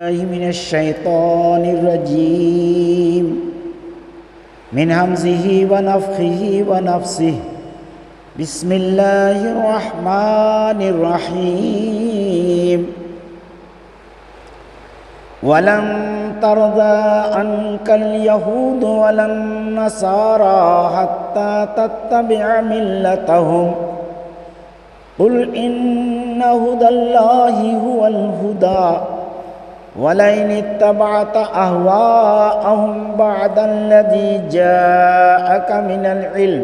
من الشیطان الرجیم من همزه ونفخه ونفسه بسم اللہ الرحمن الرحیم ولن ترضى عنك اليهود ولا النصارى حتى تتبع ملتهم قل إن هدى الله هو الهدى ولئن اتبعت أهواءهم بعد الذي جاءك من العلم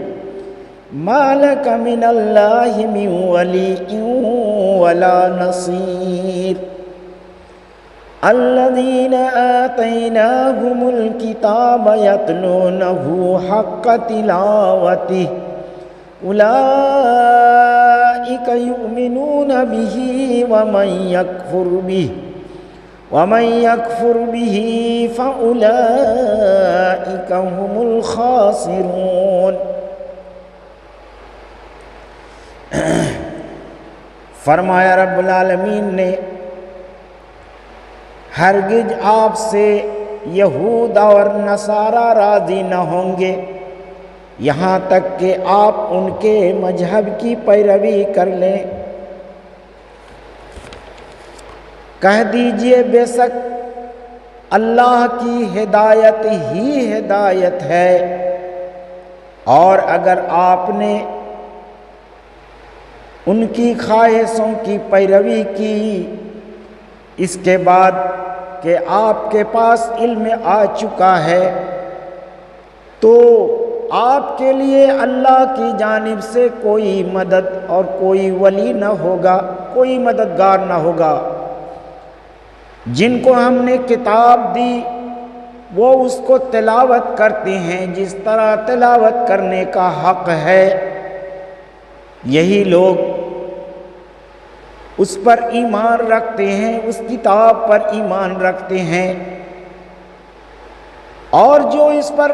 ما لك من الله من ولي ولا نصير الذين آتيناهم الكتاب يتلونه حق تلاوته أولئك يؤمنون به ومن يكفر به فأولئك هم الخاسرون۔ فرمایا رب العالمین نے ہرگز آپ سے یہود اور نصارہ راضی نہ ہوں گے یہاں تک کہ آپ ان کے مذہب کی پیروی کر لیں۔ کہہ دیجئے بے شک اللہ کی ہدایت ہی ہدایت ہے، اور اگر آپ نے ان کی خواہشوں کی پیروی کی اس کے بعد کہ آپ کے پاس علم آ چکا ہے، تو آپ کے لیے اللہ کی جانب سے کوئی مدد اور کوئی ولی نہ ہوگا، کوئی مددگار نہ ہوگا۔ جن کو ہم نے کتاب دی وہ اس کو تلاوت کرتے ہیں جس طرح تلاوت کرنے کا حق ہے، یہی لوگ اس پر ایمان رکھتے ہیں، اس کتاب پر ایمان رکھتے ہیں، اور جو اس پر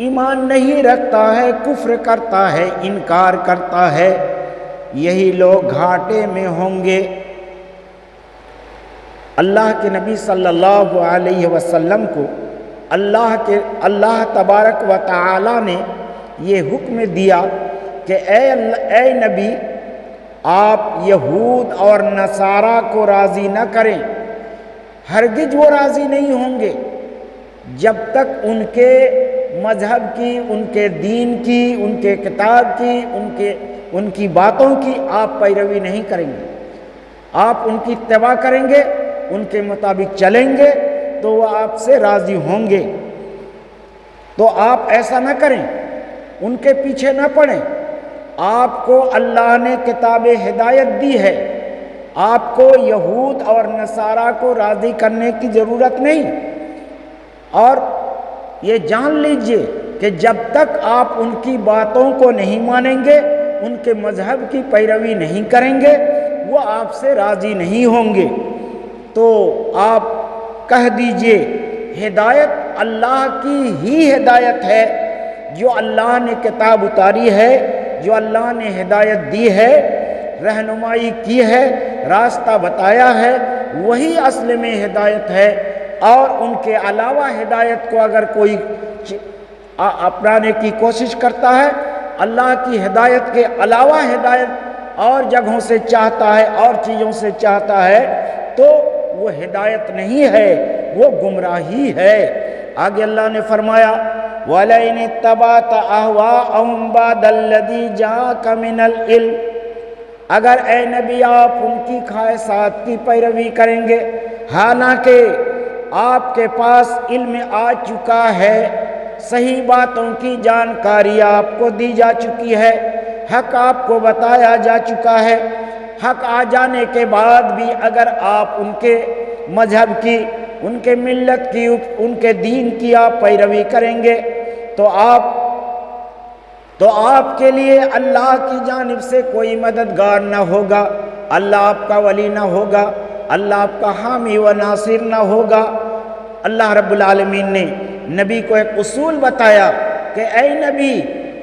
ایمان نہیں رکھتا ہے، کفر کرتا ہے، انکار کرتا ہے، یہی لوگ گھاٹے میں ہوں گے۔ اللہ کے نبی صلی اللہ علیہ وسلم کو اللہ تبارک و تعالی نے یہ حکم دیا کہ اے نبی، آپ یہود اور نصارہ کو راضی نہ کریں، ہرگز وہ راضی نہیں ہوں گے جب تک ان کے مذہب کی، ان کے دین کی، ان کے کتاب کی، ان کی باتوں کی آپ پیروی نہیں کریں گے۔ آپ ان کی اتباع کریں گے، ان کے مطابق چلیں گے تو وہ آپ سے راضی ہوں گے۔ تو آپ ایسا نہ کریں، ان کے پیچھے نہ پڑیں۔ آپ کو اللہ نے کتاب ہدایت دی ہے، آپ کو یہود اور نصارہ کو راضی کرنے کی ضرورت نہیں، اور یہ جان لیجئے کہ جب تک آپ ان کی باتوں کو نہیں مانیں گے، ان کے مذہب کی پیروی نہیں کریں گے، وہ آپ سے راضی نہیں ہوں گے۔ تو آپ کہہ دیجئے ہدایت اللہ کی ہی ہدایت ہے، جو اللہ نے کتاب اتاری ہے، جو اللہ نے ہدایت دی ہے، رہنمائی کی ہے، راستہ بتایا ہے، وہی اصل میں ہدایت ہے۔ اور ان کے علاوہ ہدایت کو اگر کوئی اپنانے کی کوشش کرتا ہے، اللہ کی ہدایت کے علاوہ ہدایت اور جگہوں سے چاہتا ہے، اور چیزوں سے چاہتا ہے، تو وہ ہدایت نہیں ہے، وہ گمراہی ہے۔ آگے اللہ نے فرمایا وَلَئِنِ اتَّبَعْتَ أَهْوَاءَهُمْ بَعْدَ الَّذِي جَاءَكَ مِنَ الْعِلْمِ، اگر اے نبی آپ ان کی خواہشات کی پیروی کریں گے حالانکہ آپ کے پاس علم آ چکا ہے، صحیح باتوں کی جانکاری آپ کو دی جا چکی ہے، حق آپ کو بتایا جا چکا ہے، حق آ جانے کے بعد بھی اگر آپ ان کے مذہب کی، ان کے ملت کی، ان کے دین کی آپ پیروی کریں گے تو آپ کے لیے اللہ کی جانب سے کوئی مددگار نہ ہوگا، اللہ آپ کا ولی نہ ہوگا، اللہ آپ کا حامی و ناصر نہ ہوگا۔ اللہ رب العالمین نے نبی کو ایک اصول بتایا کہ اے نبی،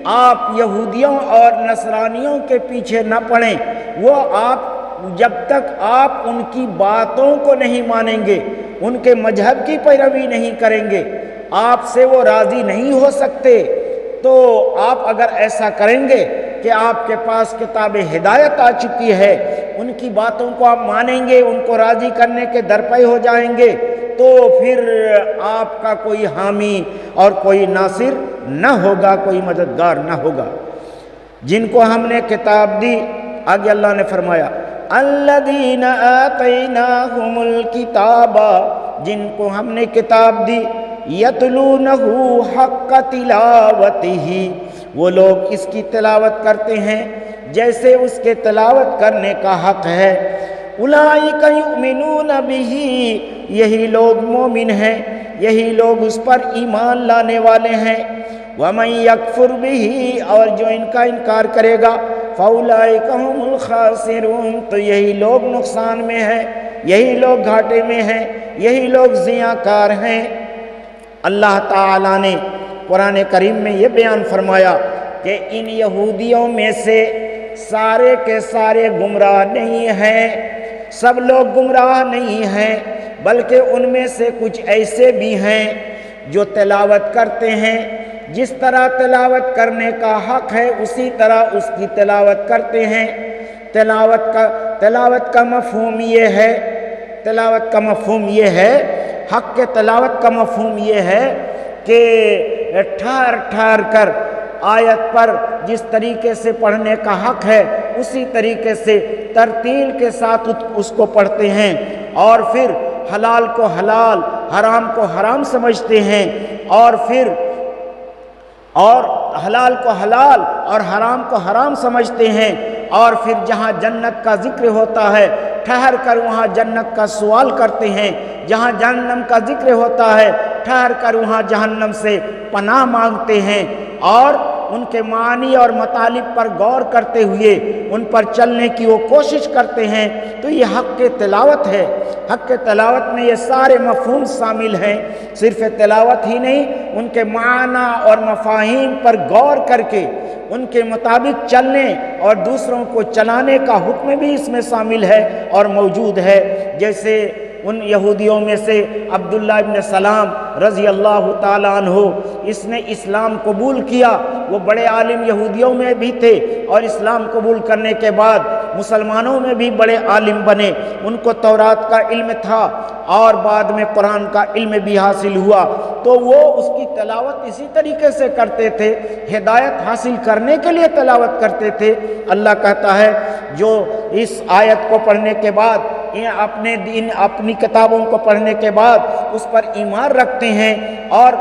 آپ یہودیوں اور نصرانیوں کے پیچھے نہ پڑیں، وہ جب تک آپ ان کی باتوں کو نہیں مانیں گے، ان کے مذہب کی پیروی نہیں کریں گے، آپ سے وہ راضی نہیں ہو سکتے۔ تو آپ اگر ایسا کریں گے کہ آپ کے پاس کتاب ہدایت آ چکی ہے، ان کی باتوں کو آپ مانیں گے، ان کو راضی کرنے کے درپے ہو جائیں گے، تو پھر آپ کا کوئی حامی اور کوئی ناصر نہ ہوگا، کوئی مددگار نہ ہوگا۔ جن کو ہم نے کتاب دی، آگے اللہ نے فرمایا الذین آتیناہم الکتاب، جن کو ہم نے کتاب دی، یتلونہ حق تلاوتہ، وہ لوگ اس کی تلاوت کرتے ہیں جیسے اس کے تلاوت کرنے کا حق ہے۔ اولئک یؤمنون بہ، یہی لوگ مومن ہیں، یہی لوگ اس پر ایمان لانے والے ہیں۔ وَمَن يَكْفُرْ بِهِ، اور جو ان کا انکار کرے گا، فَأُولَئِكَ هُمُ الْخَاسِرُونَ، تو یہی لوگ نقصان میں ہیں، یہی لوگ گھاٹے میں ہیں، یہی لوگ ضیاع کار ہیں۔ اللہ تعالیٰ نے قرآن کریم میں یہ بیان فرمایا کہ ان یہودیوں میں سے سارے کے سارے گمراہ نہیں ہیں، سب لوگ گمراہ نہیں ہیں، بلکہ ان میں سے کچھ ایسے بھی ہیں جو تلاوت کرتے ہیں، جس طرح تلاوت کرنے کا حق ہے اسی طرح اس کی تلاوت کرتے ہیں۔ تلاوت کا مفہوم یہ ہے، حق کے تلاوت کا مفہوم یہ ہے کہ ٹھہر ٹھہر کر آیت پر جس طریقے سے پڑھنے کا حق ہے اسی طریقے سے ترتیل کے ساتھ اس کو پڑھتے ہیں، اور پھر حلال کو حلال، حرام کو حرام سمجھتے ہیں، اور حلال کو حلال اور حرام کو حرام سمجھتے ہیں، اور پھر جہاں جنت کا ذکر ہوتا ہے ٹھہر کر وہاں جنت کا سوال کرتے ہیں، جہاں جہنم کا ذکر ہوتا ہے ٹھہر کر وہاں جہنم سے پناہ مانگتے ہیں، اور ان کے معنی اور مطالب پر غور کرتے ہوئے ان پر چلنے کی وہ کوشش کرتے ہیں۔ تو یہ حق کے تلاوت ہے۔ حق کے تلاوت میں یہ سارے مفہوم شامل ہیں، صرف تلاوت ہی نہیں، ان کے معنی اور مفاہیم پر غور کر کے ان کے مطابق چلنے اور دوسروں کو چلانے کا حکم بھی اس میں شامل ہے اور موجود ہے۔ جیسے ان یہودیوں میں سے عبداللہ ابن سلام رضی اللہ تعالیٰ عنہ، اس نے اسلام قبول کیا، وہ بڑے عالم یہودیوں میں بھی تھے، اور اسلام قبول کرنے کے بعد مسلمانوں میں بھی بڑے عالم بنے، ان کو تورات کا علم تھا اور بعد میں قرآن کا علم بھی حاصل ہوا، تو وہ اس کی تلاوت اسی طریقے سے کرتے تھے، ہدایت حاصل کرنے کے لیے تلاوت کرتے تھے۔ اللہ کہتا ہے جو اس آیت کو پڑھنے کے بعد اپنی کتابوں کو پڑھنے کے بعد اس پر ایمان رکھتے ہیں، اور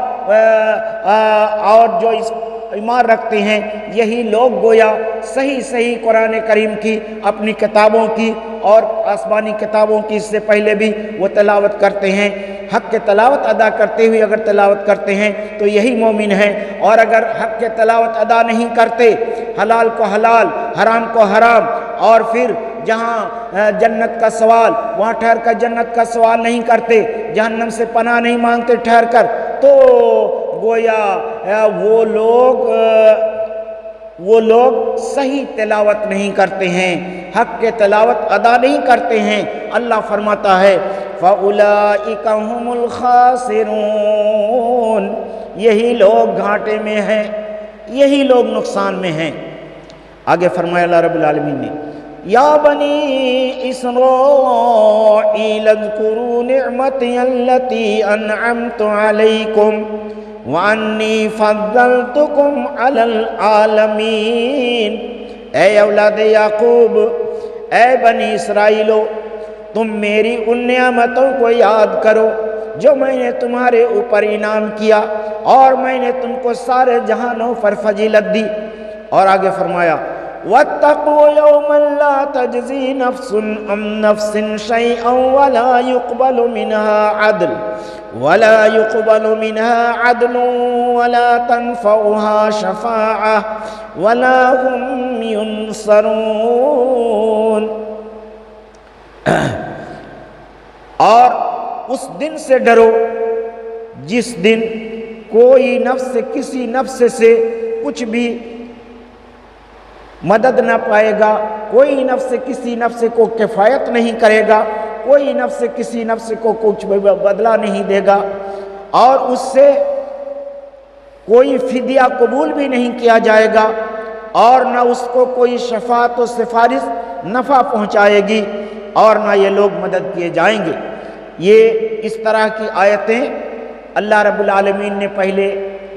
جو اس ایمان رکھتے ہیں، یہی لوگ گویا صحیح قرآن کریم کی، اپنی کتابوں کی اور آسمانی کتابوں کی اس سے پہلے بھی وہ تلاوت کرتے ہیں۔ حق کے تلاوت ادا کرتے ہوئے اگر تلاوت کرتے ہیں تو یہی مومن ہیں، اور اگر حق کے تلاوت ادا نہیں کرتے، حلال کو حلال، حرام کو حرام، اور پھر جہاں جنت کا سوال وہاں ٹھہر کر جنت کا سوال نہیں کرتے، جہنم سے پناہ نہیں مانگتے ٹھہر کر، تو گویا وہ لوگ صحیح تلاوت نہیں کرتے ہیں، حق کے تلاوت ادا نہیں کرتے ہیں۔ اللہ فرماتا ہے فَأُولَئِكَ هُمُ الْخَاسِرُونَ، یہی لوگ گھاٹے میں ہیں، یہی لوگ نقصان میں ہیں۔ آگے فرمایا اللہ رب العالمین نے یا بنی اسرائیل اذکروا نعمتی التی انعمت علیکم وانی فضلتکم علی العالمین، اے اولاد یعقوب، اے بنی اسرائیلو، تم میری ان نعمتوں کو یاد کرو جو میں نے تمہارے اوپر انعام کیا، اور میں نے تم کو سارے جہانوں پر فضیلت دی۔ اور آگے فرمایا وَاتَّقُوا يَوْمًا لَا تَجْزِي نَفْسٌ عَن نَفْسٍ شَيْئًا وَلَا يُقْبَلُ مِنْهَا عَدْلٌ وَلَا تَنْفَعُهَا شَفَاعَةٌ وَلَا هُمْ يُنصَرُونَ۔ اور اس دن سے ڈرو جس دن کوئی نفس کسی نفس سے کچھ بھی مدد نہ پائے گا، کوئی نفس کسی نفس کو کفایت نہیں کرے گا، کوئی نفس کسی نفس کو کچھ بدلہ نہیں دے گا، اور اس سے کوئی فدیہ قبول بھی نہیں کیا جائے گا، اور نہ اس کو کوئی شفاعت و سفارش نفع پہنچائے گی، اور نہ یہ لوگ مدد کیے جائیں گے۔ یہ اس طرح کی آیتیں اللہ رب العالمین نے پہلے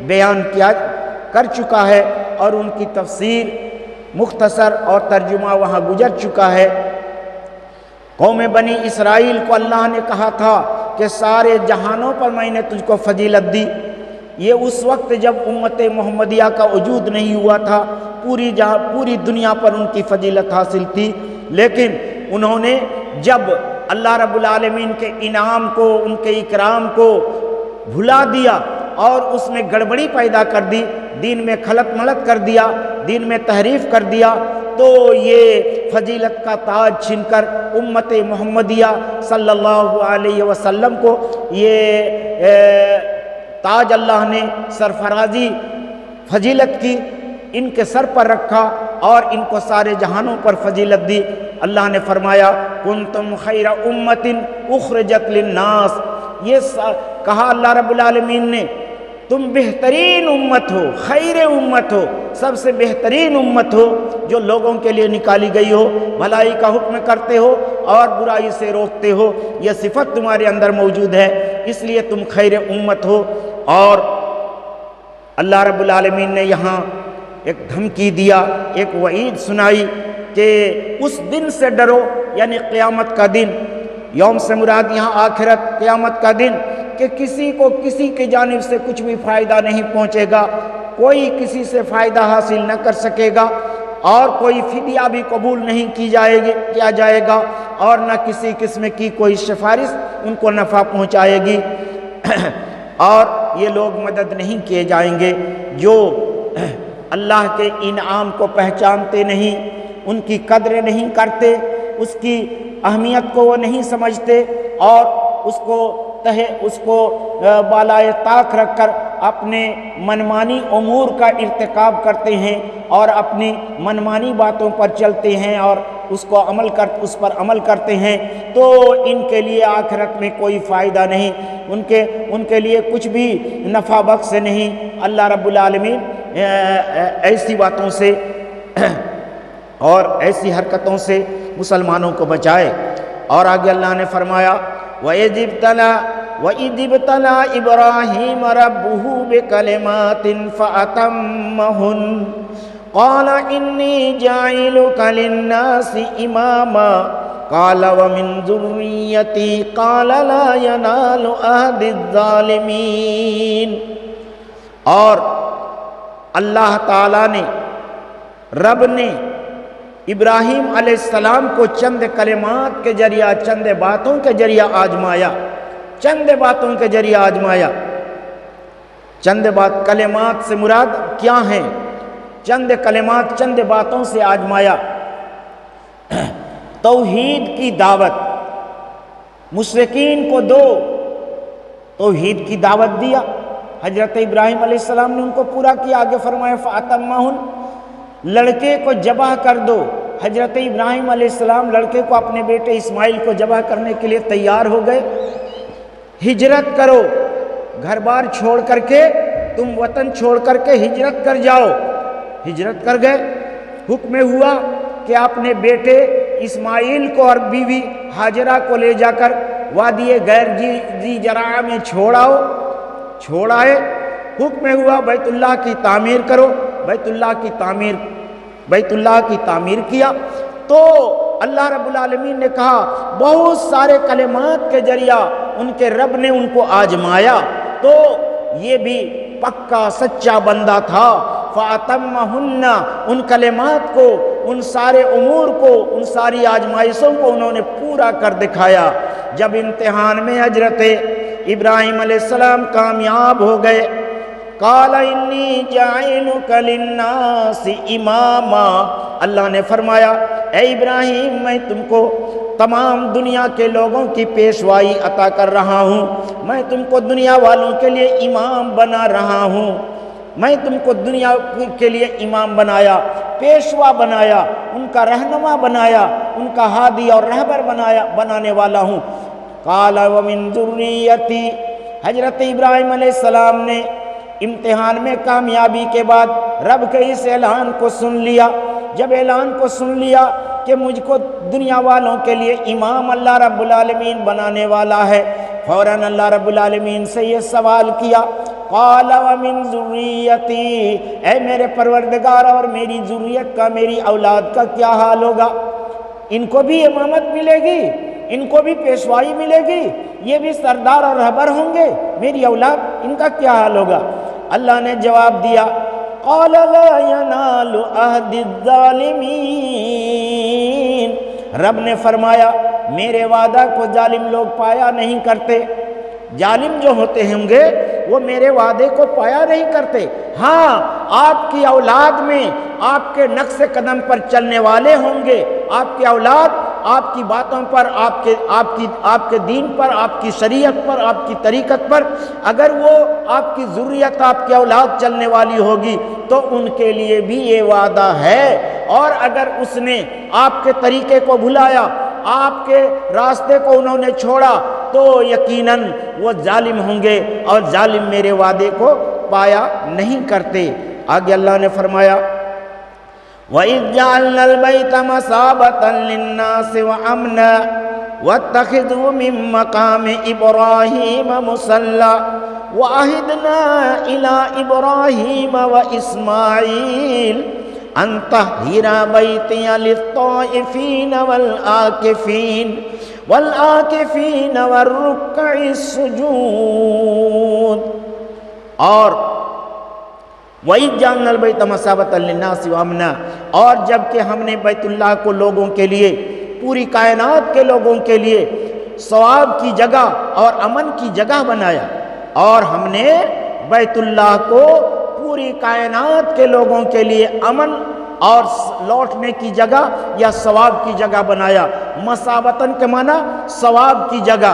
بیان کر چکا ہے، اور ان کی تفسیر مختصر اور ترجمہ وہاں گزر چکا ہے۔ قوم بنی اسرائیل کو اللہ نے کہا تھا کہ سارے جہانوں پر میں نے تجھ کو فضیلت دی۔ یہ اس وقت جب امت محمدیہ کا وجود نہیں ہوا تھا، پوری دنیا پر ان کی فضیلت حاصل تھی، لیکن انہوں نے جب اللہ رب العالمین کے انعام کو، ان کے اکرام کو بھلا دیا اور اس میں گڑبڑی پیدا کر دی، دین میں خلط ملط کر دیا، دین میں تحریف کر دیا، تو یہ فضیلت کا تاج چھن کر امت محمدیہ صلی اللہ علیہ وسلم کو یہ تاج اللہ نے سرفرازی فضیلت کی ان کے سر پر رکھا اور ان کو سارے جہانوں پر فضیلت دی۔ اللہ نے فرمایا کنتم خیر امت اخرجت للناس، یہ کہا اللہ رب العالمین نے تم بہترین امت ہو، خیر امت ہو، سب سے بہترین امت ہو جو لوگوں کے لیے نکالی گئی ہو، بھلائی کا حکم کرتے ہو اور برائی سے روکتے ہو، یہ صفت تمہارے اندر موجود ہے، اس لیے تم خیر امت ہو۔ اور اللہ رب العالمین نے یہاں ایک دھمکی دیا، ایک وعید سنائی کہ اس دن سے ڈرو، یعنی قیامت کا دن، یوم سے مراد یہاں آخرت، قیامت کا دن، کہ کسی کو کسی کی جانب سے کچھ بھی فائدہ نہیں پہنچے گا، کوئی کسی سے فائدہ حاصل نہ کر سکے گا، اور کوئی فدیہ بھی قبول نہیں کیا جائے گا، اور نہ کسی قسم کی کوئی سفارش ان کو نفع پہنچائے گی، اور یہ لوگ مدد نہیں کیے جائیں گے جو اللہ کے انعام کو پہچانتے نہیں، ان کی قدر نہیں کرتے، اس کی اہمیت کو وہ نہیں سمجھتے، اور اس کو بالائے طاق رکھ کر اپنے منمانی امور کا ارتکاب کرتے ہیں اور اپنی منمانی باتوں پر چلتے ہیں اور اس پر عمل کرتے ہیں، تو ان کے لیے آخرت میں کوئی فائدہ نہیں، ان کے لیے کچھ بھی نفع بخش نہیں۔ اللہ رب العالمین ایسی باتوں سے اور ایسی حرکتوں سے مسلمانوں کو بچائے۔ اور آگے اللہ نے فرمایا وَإِذِ ابْتَلَىٰ إِبْرَاهِيمَ رَبُّهُ بِكَلِمَاتٍ فَأَتَمَّهُنَّ قَالَ إِنِّي جَاعِلُكَ لِلنَّاسِ إِمَامًا قَالَ وَمِن ذُرِّيَّتِي قَالَ لَا يَنَالُ عَهْدِ الظَّالِمِينَ۔ اور اللہ تعالیٰ نے، رب نے ابراہیم علیہ السلام کو چند کلمات کے ذریعہ، چند باتوں کے ذریعہ آزمایا، چند باتوں کے ذریعہ آزمایا۔ چند کلمات سے مراد کیا ہیں؟ چند کلمات، چند باتوں سے آزمایا۔ توحید کی دعوت، مشرکین کو توحید کی دعوت دیا، حضرت ابراہیم علیہ السلام نے ان کو پورا کیا۔ آگے فرمایا فَأَتَمَّهُنَّ، لڑکے کو ذبح کر دو۔ حضرت ابراہیم علیہ السلام لڑکے کو، اپنے بیٹے اسماعیل کو ذبح کرنے کے لیے تیار ہو گئے۔ ہجرت کرو، گھر بار چھوڑ کر کے، تم وطن چھوڑ کر کے ہجرت کر جاؤ۔ ہجرت کر گئے، حکم ہوا کہ اپنے بیٹے اسماعیل کو اور بیوی ہاجرہ کو لے جا کر وادی غیر ذی زرع میں چھوڑ آئے۔ حکم ہوا بیت اللہ کی تعمیر کرو، بیت اللہ کی تعمیر کیا۔ تو اللہ رب العالمین نے کہا بہت سارے کلمات کے ذریعہ ان کے رب نے ان کو آزمایا، تو یہ بھی پکا سچا بندہ تھا۔ فَأَتَمَّهُنَّ، ان کلمات کو، ان سارے امور کو، ان ساری آزمائشوں کو انہوں نے پورا کر دکھایا۔ جب امتحان میں حضرت ابراہیم علیہ السلام کامیاب ہو گئے، قَالَ إِنِّي جَاعِلُكَ لِلنَّاسِ إِمَامًا، اللہ نے فرمایا اے ابراہیم میں تم کو تمام دنیا کے لوگوں کی پیشوائی عطا کر رہا ہوں، میں تم کو دنیا والوں کے لیے امام بنا رہا ہوں۔ میں تم کو دنیا کے لیے امام بنایا، پیشوا بنایا، ان کا رہنما بنایا، ان کا ہادی اور رہبر بنانے والا ہوں۔ قال ومن ذریتی، حضرت ابراہیم علیہ السلام نے امتحان میں کامیابی کے بعد رب کے اس اعلان کو سن لیا۔ جب اعلان کو سن لیا کہ مجھ کو دنیا والوں کے لیے امام اللہ رب العالمین بنانے والا ہے، فوراً اللہ رب العالمین سے یہ سوال کیا، قال ومن ذریتی، اے میرے پروردگار اور میری ذریت کا، میری اولاد کا کیا حال ہوگا؟ ان کو بھی امامت ملے گی، ان کو بھی پیشوائی ملے گی، یہ بھی سردار اور رہبر ہوں گے، میری اولاد، ان کا کیا حال ہوگا؟ اللہ نے جواب دیا، قال لا ينال عهد الظالمین، رب نے فرمایا میرے وعدہ کو ظالم لوگ پایا نہیں کرتے، ظالم جو ہوتے ہوں گے وہ میرے وعدے کو پایا نہیں کرتے۔ ہاں آپ کی اولاد میں آپ کے نقش قدم پر چلنے والے ہوں گے، آپ کی اولاد آپ کی باتوں پر، آپ کے دین پر، آپ کی شریعت پر، آپ کی طریقت پر، اگر وہ آپ کی ذریت، آپ کی اولاد چلنے والی ہوگی تو ان کے لیے بھی یہ وعدہ ہے۔ اور اگر اس نے آپ کے طریقے کو بھلایا، آپ کے راستے کو انہوں نے چھوڑا، تو یقیناً وہ ظالم ہوں گے، اور ظالم میرے وعدے کو پایا نہیں کرتے۔ آگے اللہ نے فرمایا، وَإِذْ جَعَلْنَا الْبَيْتَ مَثَابَةً لِلنَّاسِ وَأَمْنًا وَاتَّخِذُوا مِن مَّقَامِ إِبْرَاهِيمَ مُصَلًّى وَعَهِدْنَا إِلَىٰ إِبْرَاهِيمَ وَإِسْمَاعِيلَ أَن طَهِّرَا بَيْتِيَ لِلطَّائِفِينَ وَالْعَاكِفِينَ وَالرُّكَّعِ السُّجُودِ۔ اور وَإِذْ جَعَلْنَا الْبَيْتَ مَثَابَةً لِلنَّاسِ وَأَمْنًا، اور جب کہ ہم نے بیت اللہ کو لوگوں کے لیے، پوری کائنات کے لوگوں کے لیے ثواب کی جگہ اور امن کی جگہ بنایا، اور ہم نے بیت اللہ کو پوری کائنات کے لوگوں کے لیے امن اور لوٹنے کی جگہ یا ثواب کی جگہ بنایا۔ مثابتاً کے معنی ثواب کی جگہ۔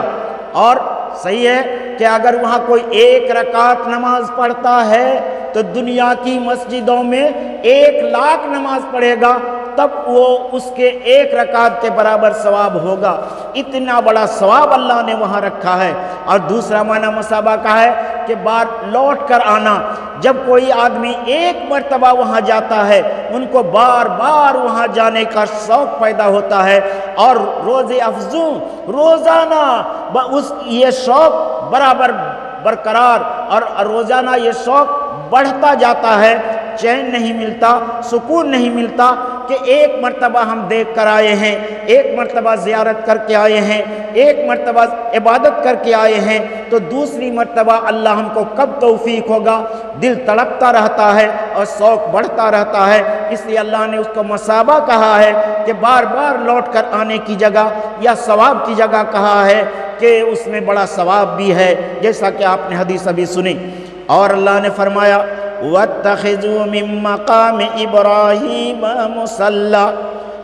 اور صحیح ہے کہ اگر وہاں کوئی ایک رکعت نماز پڑھتا ہے تو دنیا کی مسجدوں میں 1,00,000 نماز پڑھے گا تب وہ اس کے ایک رکعت کے برابر ثواب ہوگا۔ اتنا بڑا ثواب اللہ نے وہاں رکھا ہے۔ اور دوسرا معنی مثابہ کا ہے کہ بار لوٹ کر آنا۔ جب کوئی آدمی ایک مرتبہ وہاں جاتا ہے، ان کو بار بار وہاں جانے کا شوق پیدا ہوتا ہے، اور روز افزوں روزانہ یہ شوق برقرار اور روزانہ یہ شوق بڑھتا جاتا ہے۔ چین نہیں ملتا، سکون نہیں ملتا کہ ایک مرتبہ ہم دیکھ کر آئے ہیں، ایک مرتبہ زیارت کر کے آئے ہیں، ایک مرتبہ عبادت کر کے آئے ہیں، تو دوسری مرتبہ اللہ ہم کو کب توفیق ہوگا؟ دل تڑپتا رہتا ہے اور شوق بڑھتا رہتا ہے۔ اس لیے اللہ نے اس کو مثابہ کہا ہے کہ بار بار لوٹ کر آنے کی جگہ یا ثواب کی جگہ کہا ہے کہ اس میں بڑا ثواب بھی ہے، جیسا کہ آپ نے حدیث ابھی سنی۔ اور اللہ نے فرمایا، وَاتَّخِذُوا مِن مَّقَامِ إِبْرَاهِيمَ مُصَلًّى،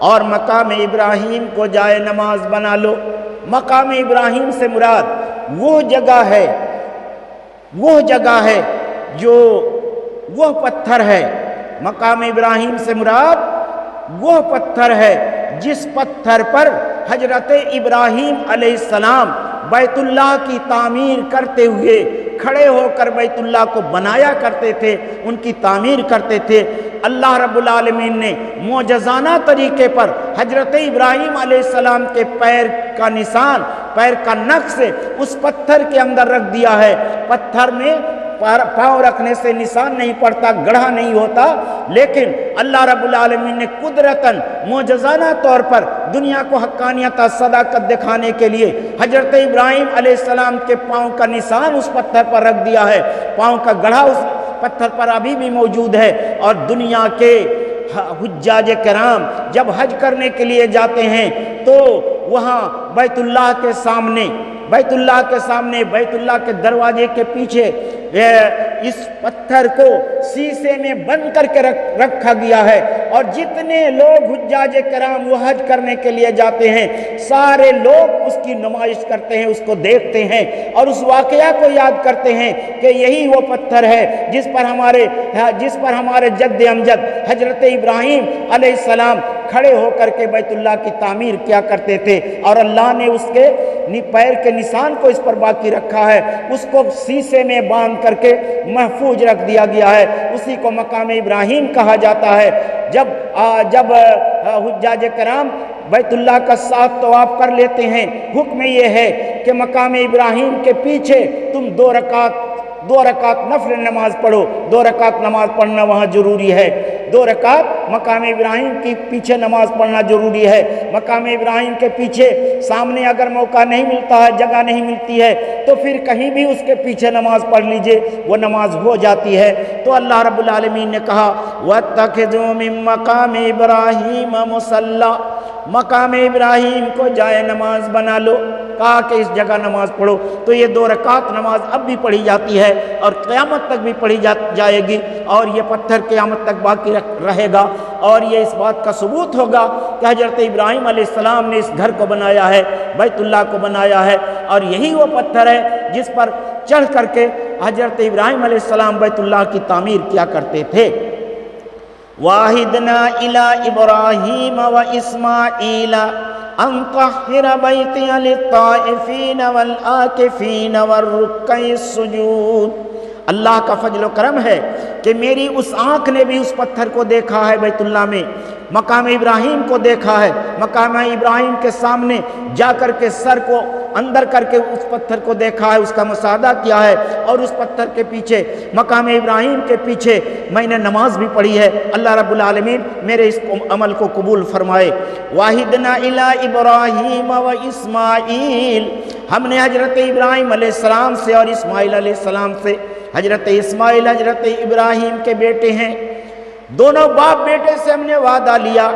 اور مقام ابراہیم کو جائے نماز بنا لو۔ مقام ابراہیم سے مراد وہ جگہ ہے جو وہ پتھر ہے۔ مقام ابراہیم سے مراد وہ پتھر ہے جس پتھر پر حضرت ابراہیم علیہ السلام بیت اللہ کی تعمیر کرتے ہوئے کھڑے ہو کر بیت اللہ کو بنایا کرتے تھے، ان کی تعمیر کرتے تھے۔ اللہ رب العالمین نے معجزانہ طریقے پر حضرت ابراہیم علیہ السلام کے پیر کا نشان، پیر کا نقش اس پتھر کے اندر رکھ دیا ہے۔ پتھر میں پاؤں رکھنے سے نشان نہیں پڑتا، گڑھا نہیں ہوتا، لیکن اللہ رب العالمین نے قدرتاً معجزانہ طور پر دنیا کو حقانیت اور صداقت دکھانے کے لیے حضرت ابراہیم علیہ السلام کے پاؤں کا نشان اس پتھر پر رکھ دیا ہے۔ پاؤں کا گڑھا اس پتھر پر ابھی بھی موجود ہے۔ اور دنیا کے حجاج کرام جب حج کرنے کے لیے جاتے ہیں تو وہاں بیت اللہ کے سامنے بیت اللہ کے دروازے کے پیچھے اس پتھر کو شیشے میں بند کر کے رکھا گیا ہے، اور جتنے لوگ حجاج کرام وہ حج کرنے کے لیے جاتے ہیں سارے لوگ اس کی نمائش کرتے ہیں، اس کو دیکھتے ہیں اور اس واقعہ کو یاد کرتے ہیں کہ یہی وہ پتھر ہے جس پر ہمارے جد امجد حضرت ابراہیم علیہ السلام کھڑے ہو کر کے بیت اللہ کی تعمیر کیا کرتے تھے، اور اللہ نے اس کے پیر کے نشان کو اس پر باقی رکھا ہے، اس کو شیشے میں باندھ کر کے محفوظ رکھ دیا گیا ہے، اسی کو مقام ابراہیم کہا جاتا ہے۔ جب حجاج کرام بیت اللہ کا 7 طواف کر لیتے ہیں، حکم یہ ہے کہ مقام ابراہیم کے پیچھے تم 2 رکعت نفل نماز پڑھو۔ 2 رکعت نماز پڑھنا وہاں ضروری ہے، 2 رکعت مقام ابراہیم کے پیچھے نماز پڑھنا ضروری ہے۔ مقام ابراہیم کے پیچھے سامنے اگر موقع نہیں ملتا ہے، جگہ نہیں ملتی ہے، تو پھر کہیں بھی اس کے پیچھے نماز پڑھ لیجئے، وہ نماز ہو جاتی ہے۔ تو اللہ رب العالمین نے کہا وَاتَّخِذُوا مِن مَّقَامِ إِبْرَاهِيمَ مُصَلًّى، مقام ابراہیم کو جائے نماز بنا لو، کہا کہ اس جگہ نماز پڑھو۔ تو یہ 2 رکعت نماز اب بھی پڑھی جاتی ہے اور قیامت تک بھی پڑھی جائے گی، اور یہ پتھر قیامت تک باقی رہے گا، اور یہ اس بات کا ثبوت ہوگا کہ حضرت ابراہیم علیہ السلام نے اس گھر کو بنایا ہے، بیت اللہ کو بنایا ہے، اور یہی وہ پتھر ہے جس پر چڑھ کر کے حضرت ابراہیم علیہ السلام بیت اللہ کی تعمیر کیا کرتے تھے۔ وَعَهِدْنَا إِلَىٰ إِبْرَاهِيمَ وَإِسْمَاعِيلَ أَن طَهِّرَ بَيْتِيَ لِلطَّائِفِينَ وَالْعَاكِفِينَ وَالرُّكَّعِ السُّجُودِ۔ اللہ کا فضل و کرم ہے کہ میری اس آنکھ نے بھی اس پتھر کو دیکھا ہے، بیت اللہ میں مقام ابراہیم کو دیکھا ہے، مقام ابراہیم کے سامنے جا کر کے سر کو اندر کر کے اس پتھر کو دیکھا ہے، اس کا مشاہدہ کیا ہے، اور اس پتھر کے پیچھے مقام ابراہیم کے پیچھے میں نے نماز بھی پڑھی ہے۔ اللہ رب العالمین میرے اس عمل کو قبول فرمائے۔ وَاحِدْنَا إِلَىٰ إِبْرَاهِيمَ وَإِسْمَاعِيلَ، ہم نے حضرت ابراہیم علیہ السلام سے اور اسماعیل علیہ السلام سے، حضرت اسماعیل حضرت ابراہیم کے بیٹے ہیں، دونوں باپ بیٹے سے ہم نے وعدہ لیا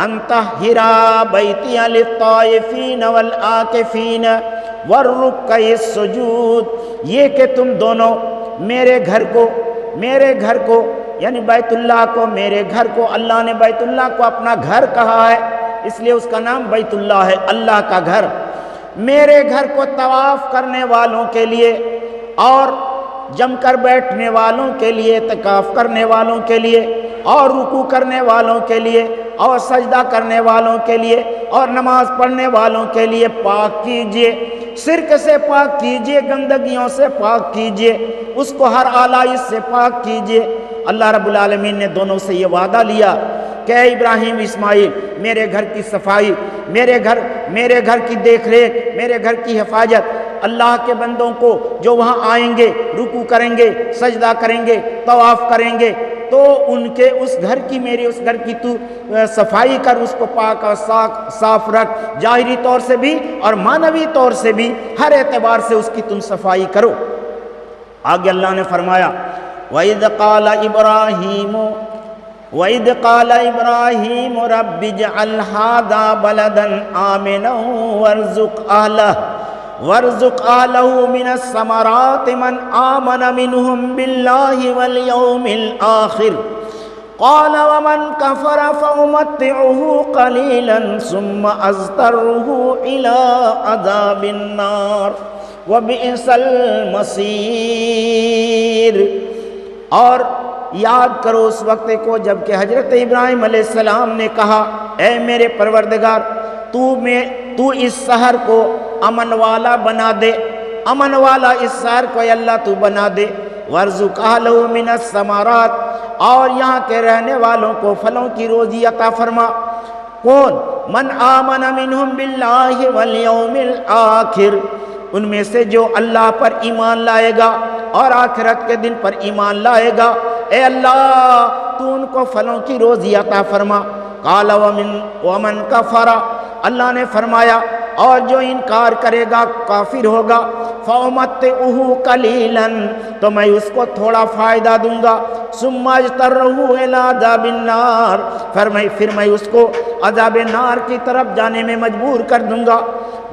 ان طَهِّرَ بَيْتِيَ لِلطَّائِفِينَ وَالْعَاكِفِينَ وَالرُّكَّعِ السُّجُودِ، یہ کہ تم دونوں میرے گھر کو یعنی بیت اللہ کو، میرے گھر کو، اللہ نے بیت اللہ کو اپنا گھر کہا ہے، اس لیے اس کا نام بیت اللہ ہے، اللہ کا گھر، میرے گھر کو طواف کرنے والوں کے لیے اور جم کر بیٹھنے والوں کے لیے، اعتکاف کرنے والوں کے لیے اور رکوع کرنے والوں کے لیے اور سجدہ کرنے والوں کے لیے اور نماز پڑھنے والوں کے لیے پاک کیجئے، شرک سے پاک کیجئے، گندگیوں سے پاک کیجئے، اس کو ہر آلائش سے پاک کیجئے۔ اللہ رب العالمین نے دونوں سے یہ وعدہ لیا کہ اے ابراہیم اسماعیل، میرے گھر کی صفائی، میرے گھر کی دیکھ ریکھ، میرے گھر کی حفاظت، اللہ کے بندوں کو جو وہاں آئیں گے، رکوع کریں گے، سجدہ کریں گے، طواف کریں گے، تو ان کے اس گھر کی تو صفائی کر، اس کو پاک اور صاف رکھ، ظاہری طور سے بھی اور معنوی طور سے بھی، ہر اعتبار سے اس کی تم صفائی کرو۔ آگے اللہ نے فرمایا وَإِذْ قَالَ إِبْرَاهِيمُ رَبِّ اجْعَلْ هَٰذَا بَلَدًا آمِنًا وَارْزُقْ أَهْلَهُ مِنَ الثَّمَرَاتِ مَنْ آمَنَ مِنْهُمْ بِاللَّهِ وَالْيَوْمِ الْآخِرِ قَالَ وَمَنْ كَفَرَ فَأُمَتِّعُهُ قَلِيلًا ثُمَّ أَضْطَرُّهُ إِلَىٰ عَذَابِ النَّارِ وَبِئْسَ الْمَصِيرُ۔ اور یاد کرو اس وقت کو جب کہ حضرت ابراہیم علیہ السلام نے کہا اے میرے پروردگار، تو اس شہر کو امن والا بنا دے، امن والا اس شہر کو اے اللہ تو بنا دے، وَارْزُقْ أَهْلَهُ مِنَ الثَّمَرَاتِ، اور یہاں کے رہنے والوں کو پھلوں کی روزی عطا فرما۔ کون؟ من آمن منہم باللہ والیوم الآخر، ان میں سے جو اللہ پر ایمان لائے گا اور آخرت کے دن پر ایمان لائے گا، اے اللہ تو ان کو پھلوں کی روزی عطا فرما۔ قال ومن کفر، اللہ نے فرمایا اور جو انکار کرے گا، کافر ہوگا، فَأُمَتِّعُهُ قَلِيلًا، تو میں اس کو تھوڑا فائدہ دوں گا، ثُمَّ أَضْطَرُّهُ إِلَىٰ عَذَابِ النَّارِ، پھر میں اس کو عذاب نار کی طرف جانے میں مجبور کر دوں گا،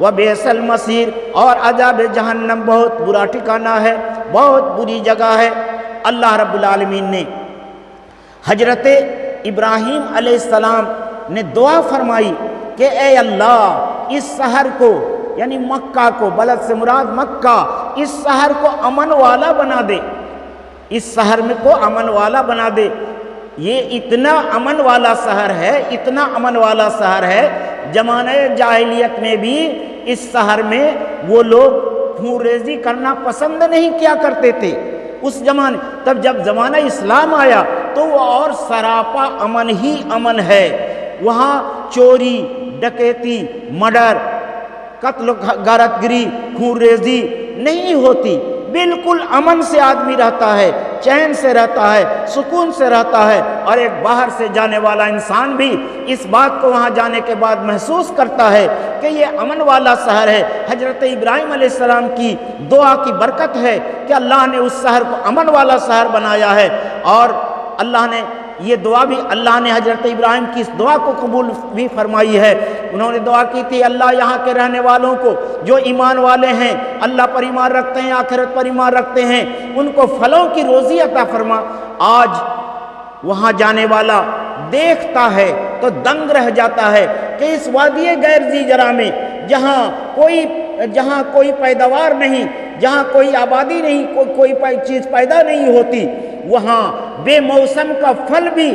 وَبِئْسَ الْمَصِيرُ، اور عذاب جہنم بہت برا ٹھکانہ ہے، بہت بری جگہ ہے۔ اللہ رب العالمین نے حضرت ابراہیم علیہ السلام نے دعا فرمائی کہ اے اللہ اس شہر کو یعنی مکہ کو، بلد سے مراد مکہ، اس شہر کو امن والا بنا دے، اس شہر میں کو امن والا بنا دے۔ یہ اتنا امن والا شہر ہے، اتنا امن والا شہر ہے، زمانہ جاہلیت میں بھی اس شہر میں وہ لوگ خون ریزی کرنا پسند نہیں کیا کرتے تھے اس زمانے۔ تب جب زمانہ اسلام آیا تو وہ اور سراپا امن ہی امن ہے، وہاں چوری، ڈکیتی، مرڈر، قتل غارت گری، خون ریزی نہیں ہوتی، بالکل امن سے آدمی رہتا ہے، چین سے رہتا ہے، سکون سے رہتا ہے، اور ایک باہر سے جانے والا انسان بھی اس بات کو وہاں جانے کے بعد محسوس کرتا ہے کہ یہ امن والا شہر ہے۔ حضرت ابراہیم علیہ السلام کی دعا کی برکت ہے کہ اللہ نے اس شہر کو امن والا شہر بنایا ہے، اور اللہ نے یہ دعا بھی، اللہ نے حضرت ابراہیم کی اس دعا کو قبول بھی فرمائی ہے۔ انہوں نے دعا کی تھی، اللہ یہاں کے رہنے والوں کو جو ایمان والے ہیں، اللہ پر ایمان رکھتے ہیں، آخرت پر ایمان رکھتے ہیں، ان کو پھلوں کی روزی عطا فرما۔ آج وہاں جانے والا دیکھتا ہے تو دنگ رہ جاتا ہے کہ اس وادی غیر ذی زرع میں جہاں کوئی پیداوار نہیں، جہاں کوئی آبادی نہیں، کوئی چیز پیدا نہیں ہوتی، وہاں بے موسم کا پھل بھی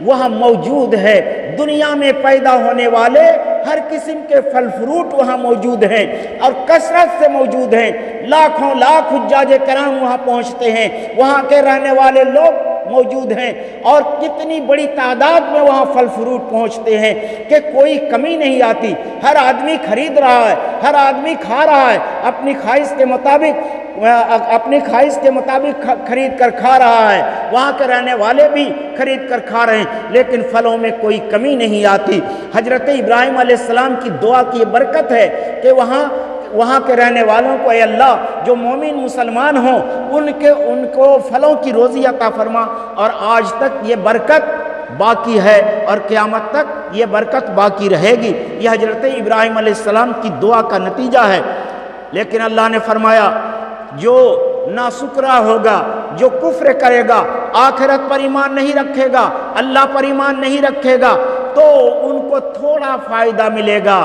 وہاں موجود ہے۔ دنیا میں پیدا ہونے والے ہر قسم کے پھل فروٹ وہاں موجود ہیں اور کثرت سے موجود ہیں، لاکھوں لاکھ حجاج کرام وہاں پہنچتے ہیں، وہاں کے رہنے والے لوگ موجود ہیں، اور کتنی بڑی تعداد میں وہاں پھل فروٹ پہنچتے ہیں کہ کوئی کمی نہیں آتی۔ ہر آدمی خرید رہا ہے، ہر آدمی کھا رہا ہے، اپنی خواہش کے مطابق خرید کر کھا رہا ہے، وہاں کے رہنے والے بھی خرید کر کھا رہے ہیں، لیکن پھلوں میں کوئی کمی نہیں آتی۔ حضرت ابراہیم علیہ السلام کی دعا کی یہ برکت ہے کہ وہاں کے رہنے والوں کو، اے اللہ جو مومن مسلمان ہوں ان کو پھلوں کی روزی عطا فرما، اور آج تک یہ برکت باقی ہے اور قیامت تک یہ برکت باقی رہے گی۔ یہ حضرت ابراہیم علیہ السلام کی دعا کا نتیجہ ہے۔ لیکن اللہ نے فرمایا جو ناشکرا ہوگا، جو کفر کرے گا، آخرت پر ایمان نہیں رکھے گا، اللہ پر ایمان نہیں رکھے گا، تو ان کو تھوڑا فائدہ ملے گا،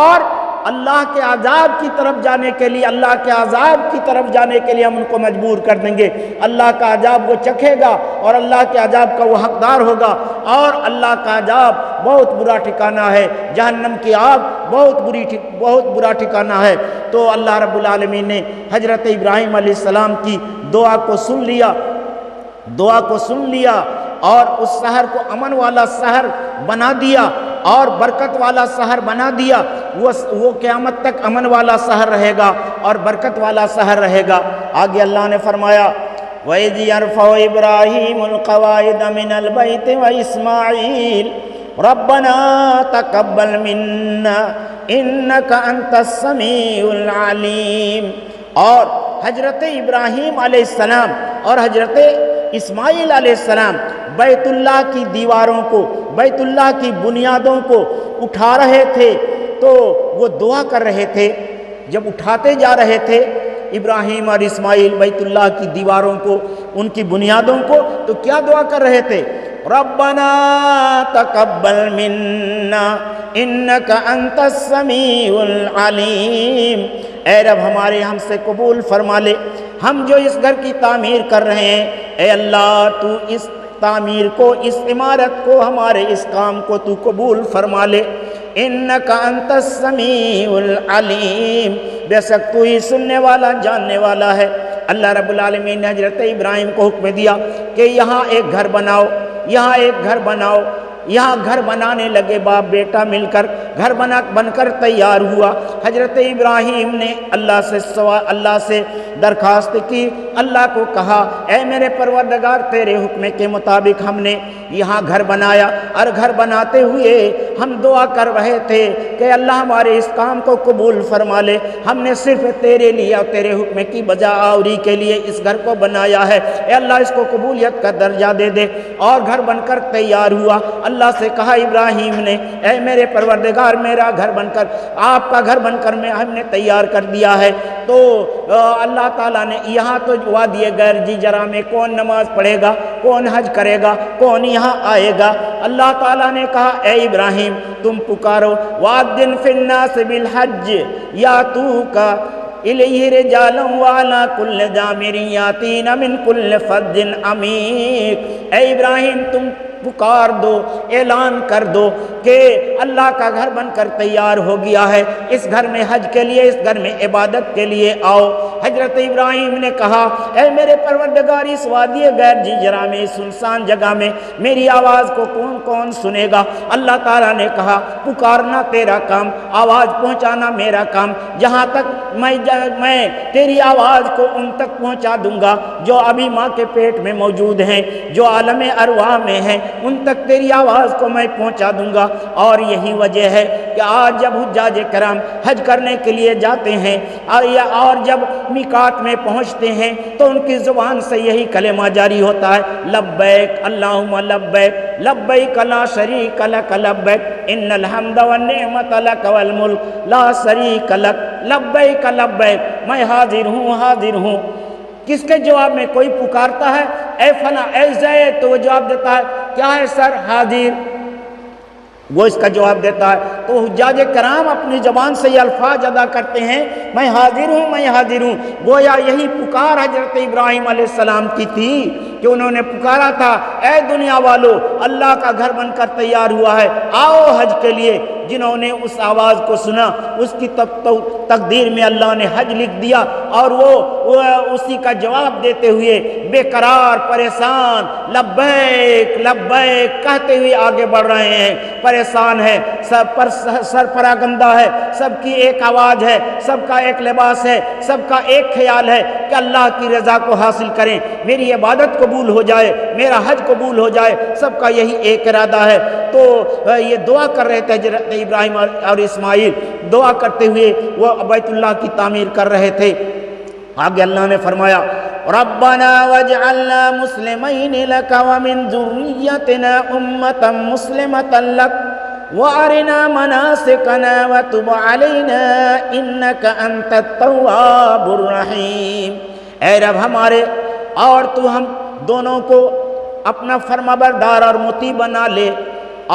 اور اللہ کے عذاب کی طرف جانے کے لیے، اللہ کے عذاب کی طرف جانے کے لیے ہم ان کو مجبور کر دیں گے۔ اللہ کا عذاب وہ چکھے گا اور اللہ کے عذاب کا وہ حقدار ہوگا، اور اللہ کا عذاب بہت برا ٹھکانہ ہے، جہنم کی آگ بہت برا ٹھکانہ ہے۔ تو اللہ رب العالمین نے حضرت ابراہیم علیہ السلام کی دعا کو سن لیا اور اس شہر کو امن والا شہر بنا دیا اور برکت والا شہر بنا دیا۔ وہ قیامت تک امن والا شہر رہے گا اور برکت والا شہر رہے گا۔ آگے اللہ نے فرمایا وَإِذْ يَرْفَعُ إِبْرَاهِيمُ الْقَوَاعِدَ مِنَ الْبَيْتِ وَإِسْمَاعِيلُ رَبَّنَا تَقَبَّلْ مِنَّا إِنَّكَ أَنْتَ السَّمِيعُ الْعَلِيمُ۔ اور حضرت ابراہیم علیہ السلام اور حضرت اسماعیل علیہ السلام بیت اللہ کی دیواروں کو، بیت اللہ کی بنیادوں کو اٹھا رہے تھے، تو وہ دعا کر رہے تھے۔ جب اٹھاتے جا رہے تھے ابراہیم اور اسماعیل بیت اللہ کی دیواروں کو، ان کی بنیادوں کو، تو کیا دعا کر رہے تھے؟ ربنا تقبل منا انک انت السمیع العلیم۔ اے رب ہمارے ہم سے قبول فرما لے، ہم جو اس گھر کی تعمیر کر رہے ہیں، اے اللہ تو اس تعمیر کو، اس عمارت کو، ہمارے اس کام کو تو قبول فرما لے۔ انک انت السمیع العلیم، بے شک تو ہی سننے والا، جاننے والا ہے۔ اللہ رب العالمین نے حضرت ابراہیم کو حکم دیا کہ یہاں ایک گھر بناؤ، یہاں ایک گھر بناؤ۔ یہاں گھر بنانے لگے، باپ بیٹا مل کر گھر بن کر تیار ہوا۔ حضرت ابراہیم نے اللہ سے درخواست کی، اللہ کو کہا اے میرے پروردگار تیرے حکم کے مطابق ہم نے یہاں گھر بنایا، اور گھر بناتے ہوئے ہم دعا کر رہے تھے کہ اللہ ہمارے اس کام کو قبول فرما لے، ہم نے صرف تیرے لیے اور تیرے حکم کی بجا آوری کے لیے اس گھر کو بنایا ہے، اے اللہ اس کو قبولیت کا درجہ دے دے۔ اور گھر بن کر تیار ہوا۔ اللہ سے کہا ابراہیم نے اے میرے پروردگار میرا گھر بن کر، آپ کا گھر بن کر ہم نے تیار کر دیا ہے۔ تو اللہ اللہ تعالیٰ نے یہاں تو وادی غیر جی جرا میں کون نماز پڑھے گا، کون حج کرے گا، کون یہاں آئے گا؟ اللہ تعالیٰ نے کہا اے ابراہیم تم پکارو وَأَذِّن فِي النَّاسِ بِالْحَجِّ يَأْتُوكَ إِلَيْهِ رِجَالًا وَعَلَىٰ كُلِّ ضَامِرٍ يَأْتِينَ مِنْ كُلِّ فَجٍّ عَمِيقٍ۔ اے ابراہیم تم پکار دو، اعلان کر دو کہ اللہ کا گھر بن کر تیار ہو گیا ہے، اس گھر میں حج کے لیے، اس گھر میں عبادت کے لیے آؤ۔ حضرت ابراہیم نے کہا اے میرے پروردگار اس وادی غیر جی جرا میں، اس سنسان جگہ میں میری آواز کو کون کون سنے گا؟ اللہ تعالیٰ نے کہا پکارنا تیرا کام، آواز پہنچانا میرا کام، جہاں تک میں تیری آواز کو ان تک پہنچا دوں گا جو ابھی ماں کے پیٹ میں موجود ہیں، جو عالم ارواح میں ہیں، ان تک تیری آواز کو میں پہنچا دوں گا۔ اور یہی وجہ ہے کہ آج جب حجاج کرام حج کرنے کے لیے جاتے ہیں اور جب میقات میں پہنچتے ہیں تو ان کی زبان سے یہی کلمہ جاری ہوتا ہے لبیک اللہم لبیک لبیک لا شریک لک لبیک ان الحمد والنعمت لک والملک لا شریک لک لبیک لبیک، میں حاضر ہوں حاضر ہوں۔ کس کے جواب میں؟ کوئی پکارتا ہے اے فلاں اے زید تو وہ جواب دیتا ہے کیا ہے سر؟ حاضر، وہ اس کا جواب دیتا ہے۔ تو حجاج کرام اپنی زبان سے یہ الفاظ ادا کرتے ہیں میں حاضر ہوں میں حاضر ہوں، گویا یہی پکار حضرت ابراہیم علیہ السلام کی تھی کہ انہوں نے پکارا تھا اے دنیا والو اللہ کا گھر بن کر تیار ہوا ہے، آؤ حج کے لیے۔ جنہوں نے اس آواز کو سنا اس کی تقدیر میں اللہ نے حج لکھ دیا، اور وہ اسی کا جواب دیتے ہوئے بے قرار پریشان لبیک لبیک کہتے ہوئے آگے بڑھ رہے ہیں۔ پریشان ہے، سب پر سر پراگندہ ہے، سب کی ایک آواز ہے، سب کا ایک لباس ہے، سب کا ایک خیال ہے کہ اللہ کی رضا کو حاصل کریں، میری عبادت قبول ہو جائے، میرا حج قبول ہو جائے، سب کا یہی ایک ارادہ ہے۔ تو یہ دعا کر رہے تھے حضرت ابراہیم اور اسماعیل، دعا کرتے ہوئے وہ بیت اللہ کی تعمیر کر رہے تھے۔ آگے اللہ نے فرمایا ربنا واجعلنا مسلمین لک ومن ذریتنا امۃ مسلمۃ لک وارنا مناسکنا وتب علینا انک انت التواب الرحیم۔ اے رب ہمارے اور تو ہم دونوں کو اپنا فرمانبردار اور مطیع بنا لے،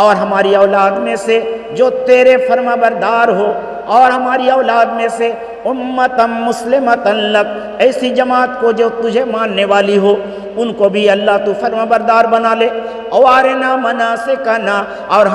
اور ہماری اولاد میں سے جو تیرے فرمانبردار ہو، اور ہماری اولاد میں سے امتا مسلمتا لک ایسی جماعت کو جو تجھے ماننے والی ہو، ان کو بھی اللہ تو فرما بردار بنا لے۔ اوارنا مناسکنا اور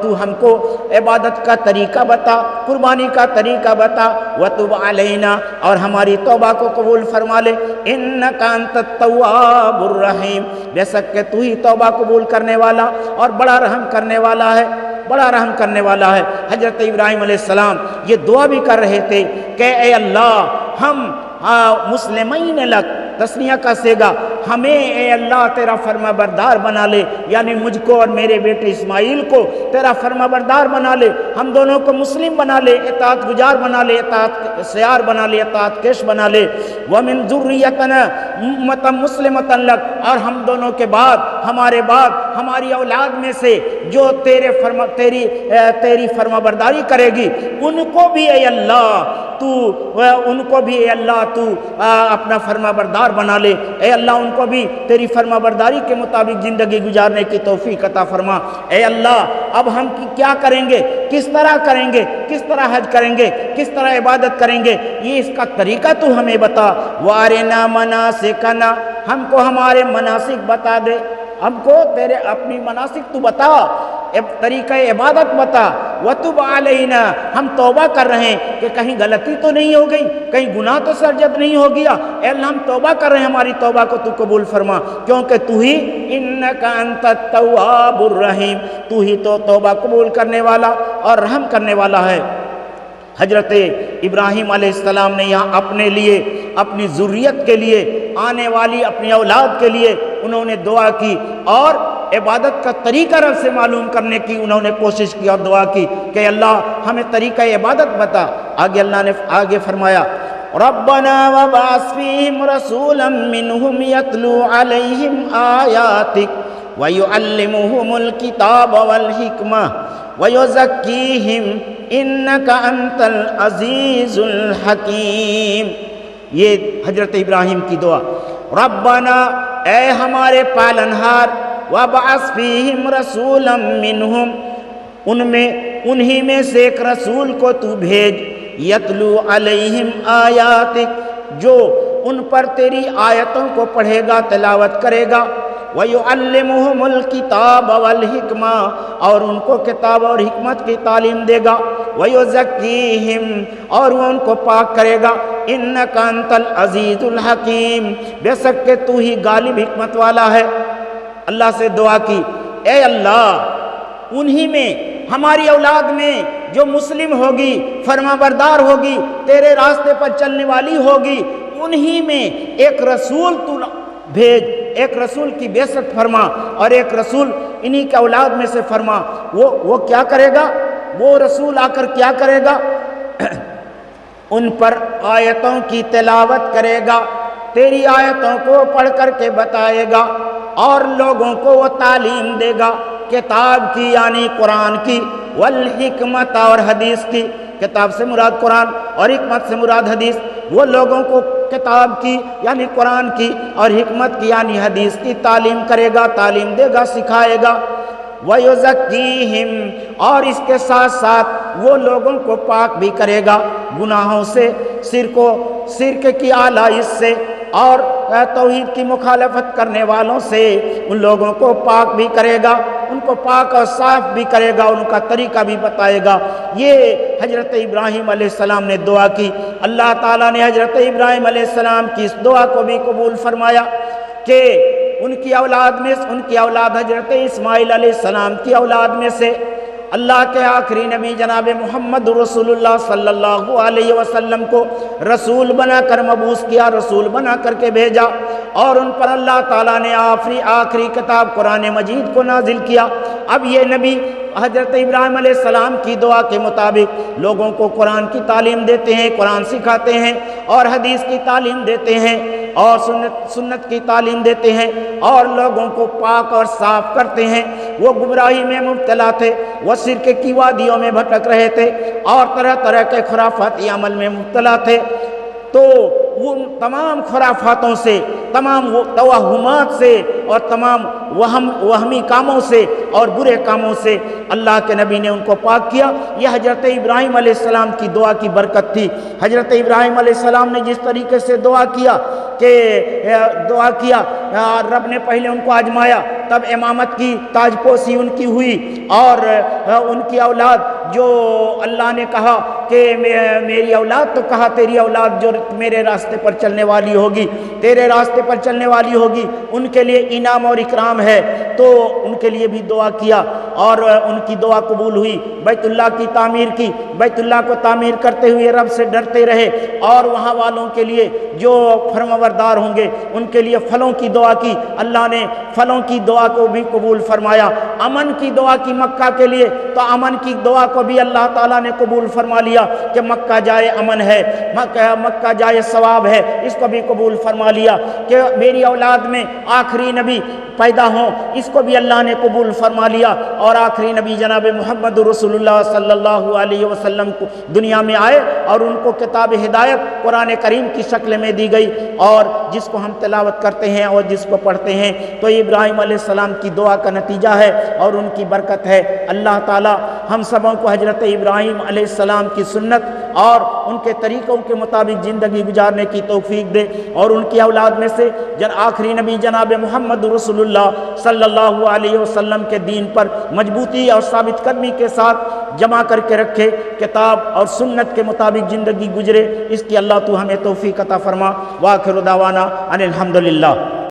تو ہم کو عبادت کا طریقہ بتا، قربانی کا طریقہ بتا، وتب علینا اور ہماری توبہ کو قبول فرما لے، انک انت التواب الرحیم بے شک کہ تو ہی توبہ قبول کرنے والا اور بڑا رحم کرنے والا ہے، بڑا رحم کرنے والا ہے۔ حضرت ابراہیم علیہ السلام یہ دعا بھی کر رہے تھے کہ اے اللہ ہم مسلمین لک تسنیہ کا سیگا ہمیں اے اللہ تیرا فرما بردار بنا لے، یعنی مجھ کو اور میرے بیٹے اسماعیل کو تیرا فرما بردار بنا لے، ہم دونوں کو مسلم بنا لے، اطاعت گزار بنا لے، اطاعت سیار بنا لے، اطاعت کش بنا لے۔ ومن ذریتنا امۃ مسلمۃ لک اور ہم دونوں کے بعد ہمارے بعد ہماری اولاد میں سے جو تیری فرما برداری کرے گی ان کو بھی اے اللہ تو اپنا فرما بردار بنا لے، اے اللہ ان کو بھی تیری فرما برداری کے مطابق زندگی گزارنے کی توفیق عطا فرما۔ اے اللہ اب ہم کیا کریں گے، کس طرح کریں گے، کس طرح حج کریں گے، کس طرح عبادت کریں گے، یہ اس کا طریقہ تو ہمیں بتا۔ وارنا مناسکنا ہم کو ہمارے مناسک بتا دے، ہم کو تیرے اپنی مناسک تو بتا، طریقہ عبادت بتا۔ وتب علینا ہم توبہ کر رہے ہیں کہ کہیں غلطی تو نہیں ہو گئی، کہیں گناہ تو سرزد نہیں ہو گیا، اے اللہ ہم توبہ کر رہے ہیں، ہماری توبہ کو تو قبول فرما، کیونکہ تو ہی انک انت التواب الرحیم تو ہی تو توبہ قبول کرنے والا اور رحم کرنے والا ہے۔ حضرت ابراہیم علیہ السلام نے یہاں اپنے لیے، اپنی ذریت کے لیے، آنے والی اپنی اولاد کے لیے انہوں نے دعا کی، اور عبادت کا طریقہ رب سے معلوم کرنے کی انہوں نے کوشش کی اور دعا کی کہ اللہ ہمیں طریقہ عبادت بتا۔ آگے اللہ نے آگے فرمایا ربنا وبعث فیہم رسولا منہم یتلو علیہم آیاتک ویعلمہم الکتاب والحکمہ ویزکیہم انک انت العزیز الحکیم۔ یہ حضرت ابراہیم کی دعا، ربنا اے ہمارے پالنہار، وابعث فیہم رسولا منہم انہی میں سے ایک رسول کو تو بھیج، یتلو علیہم آیاتک جو ان پر تیری آیتوں کو پڑھے گا، تلاوت کرے گا، وَيُعَلِّمُهُمُ الْكِتَابَ وَالْحِكْمَةَ اور ان کو کتاب اور حکمت کی تعلیم دے گا، وَيُزَكِّيهِمْ اور وہ ان کو پاک کرے گا، إِنَّكَ أَنْتَ الْعَزِيزُ الْحَكِيمُ بے شک کہ تو ہی غالب حکمت والا ہے۔ اللہ سے دعا کی، اے اللہ انہی میں ہماری اولاد میں جو مسلم ہوگی، فرما بردار ہوگی، تیرے راستے پر چلنے والی ہوگی، انہی میں ایک رسول تو بھیج، ایک رسول کی بعثت فرما، اور ایک رسول انہی کے اولاد میں سے فرما۔ وہ کیا کرے گا؟ وہ رسول آ کر کیا کرے گا؟ ان پر آیتوں کی تلاوت کرے گا، تیری آیتوں کو پڑھ کر کے بتائے گا، اور لوگوں کو وہ تعلیم دے گا کتاب کی یعنی قرآن کی، والحکمت اور حدیث کی، کتاب سے مراد قرآن اور حکمت سے مراد حدیث، وہ لوگوں کو کتاب کی یعنی قرآن کی اور حکمت کی یعنی حدیث کی تعلیم کرے گا، تعلیم دے گا، سکھائے گا، وَيُزَكِّيهِمْ اور اس کے ساتھ ساتھ وہ لوگوں کو پاک بھی کرے گا گناہوں سے، شرک کی آلائش سے اور توحید کی مخالفت کرنے والوں سے، ان لوگوں کو پاک بھی کرے گا، ان کو پاک اور صاف بھی کرے گا، ان کا طریقہ بھی بتائے گا۔ یہ حضرت ابراہیم علیہ السلام نے دعا کی۔ اللہ تعالیٰ نے حضرت ابراہیم علیہ السلام کی اس دعا کو بھی قبول فرمایا کہ ان کی اولاد حضرت اسماعیل علیہ السلام کی اولاد میں سے اللہ کے آخری نبی جناب محمد رسول اللہ صلی اللہ علیہ وسلم کو رسول بنا کر مبعوث کیا، رسول بنا کر کے بھیجا، اور ان پر اللہ تعالیٰ نے آخری کتاب قرآن مجید کو نازل کیا۔ اب یہ نبی حضرت ابراہیم علیہ السلام کی دعا کے مطابق لوگوں کو قرآن کی تعلیم دیتے ہیں، قرآن سکھاتے ہیں، اور حدیث کی تعلیم دیتے ہیں، اور سنت کی تعلیم دیتے ہیں، اور لوگوں کو پاک اور صاف کرتے ہیں۔ وہ گمراہی میں مبتلا تھے، وہ شرک کی وادیوں میں بھٹک رہے تھے، اور طرح طرح کے خرافاتی عمل میں مبتلا تھے، تو وہ تمام خرافاتوں سے، تمام توہمات سے، اور تمام وہمی کاموں سے اور برے کاموں سے اللہ کے نبی نے ان کو پاک کیا۔ یہ حضرت ابراہیم علیہ السلام کی دعا کی برکت تھی۔ حضرت ابراہیم علیہ السلام نے جس طریقے سے دعا کیا، رب نے پہلے ان کو آزمایا، تب امامت کی تاج پوشی ان کی ہوئی، اور ان کی اولاد جو اللہ نے کہا کہ میری اولاد، تو کہا تیری اولاد جو میرے راستے پر چلنے والی ہوگی، تیرے راستے پر چلنے والی ہوگی، ان کے لیے انعام اور اکرام ہے، تو ان کے لیے بھی دعا کیا، اور ان کی دعا قبول ہوئی۔ بیت اللہ کی تعمیر کی، بیت اللہ کو تعمیر کرتے ہوئے رب سے ڈرتے رہے، اور وہاں والوں کے لیے جو فرمانبردار ہوں گے ان کے لیے پھلوں کی دعا کی، اللہ نے پھلوں کی دعا کو بھی قبول فرمایا۔ امن کی دعا کی مکہ کے لیے، تو امن کی دعا کو بھی اللہ تعالیٰ نے قبول فرما لیا کہ مکہ جائے امن ہے، مکہ جائے ثواب ہے، اس کو بھی قبول فرما لیا کہ میری اولاد میں آخری نبی پیدا ہوں، اس کو بھی اللہ نے قبول فرما لیا، اور آخری نبی جناب محمد رسول اللہ صلی اللہ علیہ وسلم کو دنیا میں آئے، اور ان کو کتاب ہدایت قرآن کریم کی شکل میں دی گئی، اور جس کو ہم تلاوت کرتے ہیں اور جس کو پڑھتے ہیں تو ابراہیم علیہ السلام کی دعا کا نتیجہ ہے اور ان کی برکت ہے۔ اللہ تعالی ہم سبوں کو حضرت ابراہیم علیہ السلام کی سنت اور ان کے طریقوں کے مطابق زندگی گزارنے کی توفیق دے، اور ان کی اولاد میں سے آخری نبی جناب محمد رسول اللہ صلی اللہ علیہ وسلم کے دین پر مضبوطی اور ثابت قدمی کے ساتھ جمع کر کے رکھے، کتاب اور سنت کے مطابق زندگی گزرے، اس کی اللہ تو ہمیں توفیق عطا فرما۔ وآخر دعوانا ان الحمدللہ۔